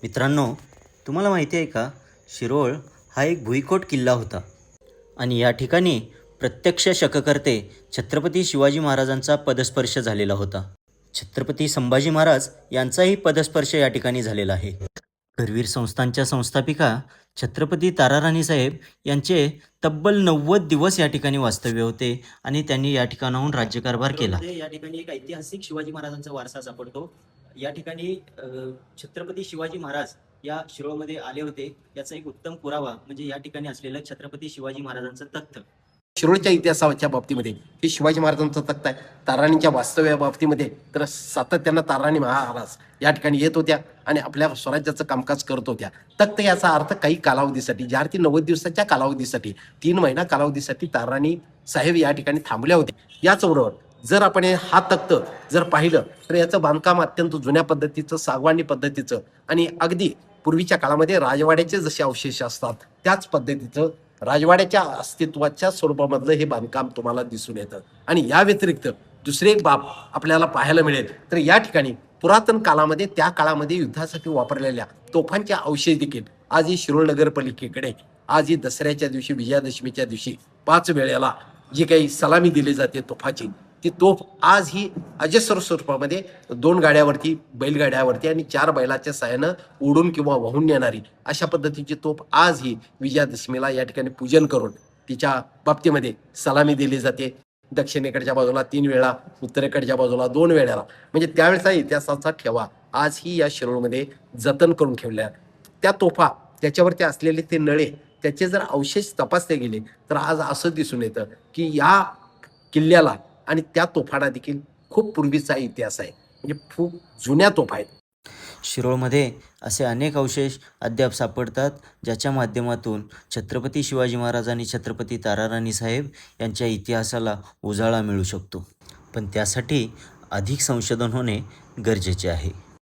मित्रांनो, तुम्हाला माहिती आहे का, शिरोळ हा एक भुईकोट किल्ला होता आणि या ठिकाणी प्रत्यक्ष शककर्ते छत्रपती शिवाजी महाराजांचा पदस्पर्श झालेला होता. छत्रपती संभाजी महाराज यांचाही पदस्पर्श या ठिकाणी झालेला आहे. करवीर संस्थांच्या संस्थापिका छत्रपती ताराराणी साहेब यांचे तब्बल 90 दिवस या ठिकाणी वास्तव्य होते आणि त्यांनी या ठिकाणाहून राज्यकारभार केला. या ठिकाणी एक ऐतिहासिक शिवाजी महाराजांचा वारसा सापडतो. या ठिकाणी छत्रपती शिवाजी महाराज या शिरोळमध्ये आले होते याचा एक उत्तम पुरावा म्हणजे या ठिकाणी असलेलं छत्रपती शिवाजी महाराजांचं तख्त. शिरोळच्या इतिहासाच्या बाबतीमध्ये हे शिवाजी महाराजांचं तख्त आहे. ताराणीच्या वास्तव्या बाबतीमध्ये तर सातत्यानं ताराणी महाराज या ठिकाणी येत होत्या आणि आपल्या स्वराज्याचं कामकाज करत होत्या. तख्त याचा अर्थ काही कालावधीसाठी, ज्या अर्थी 90 दिवसाच्या कालावधीसाठी, 3 महिना कालावधीसाठी ताराणी साहेब या ठिकाणी थांबल्या होत्या. याचबरोबर जर आपण हा तख्त जर पाहिलं तर याचं बांधकाम अत्यंत जुन्या पद्धतीचं, सागवानी पद्धतीचं आणि अगदी पूर्वीच्या काळामध्ये राजवाड्याचे जसे अवशेष असतात त्याच पद्धतीचं राजवाड्याच्या अस्तित्वाच्या स्वरूपामधलं हे बांधकाम तुम्हाला दिसून येतं. आणि या व्यतिरिक्त दुसरी एक बाब आपल्याला पाहायला मिळेल तर या ठिकाणी पुरातन काळामध्ये, त्या काळामध्ये युद्धासाठी वापरलेल्या तोफांचे अवशेष देखील आजही शिरोळ नगरपालिकेकडे, आजही दसऱ्याच्या दिवशी, विजयादशमीच्या दिवशी 5 वेळेला जी काही सलामी दिली जाते तोफाची, ती तोफ आज ही अजस्र स्वरूपामध्ये 2 गाड्यावरती, बैलगाड्यावरती आणि 4 बैलाच्या साहाय्यानं उडून किंवा वाहून नेणारी अशा पद्धतीची तोफ आज ही विजयादशमीला या ठिकाणी पूजन करून तिच्या बाबतीमध्ये सलामी दिली जाते. दक्षिणेकडच्या बाजूला 3 वेळा, उत्तरेकडच्या बाजूला 2 वेळेला. म्हणजे त्यावेळेचा इतिहासाचा ठेवा आजही या शिरोळमध्ये जतन करून ठेवल्या. त्या तोफा, त्याच्यावरती असलेले ते नळे, त्याचे जर अवशेष तपासले गेले तर आज असं दिसून येतं की या किल्ल्याला आणि त्या तोफांना देखील खूप पूर्वीचा इतिहास आहे. म्हणजे खूप जुन्या तोफा आहेत. शिरोळमध्ये असे अनेक अवशेष अद्याप सापडतात ज्याच्या माध्यमातून छत्रपती शिवाजी महाराज आणि छत्रपती ताराराणी साहेब यांच्या इतिहासाला उजाळा मिळू शकतो. पण त्यासाठी अधिक संशोधन होणे गरजेचे आहे.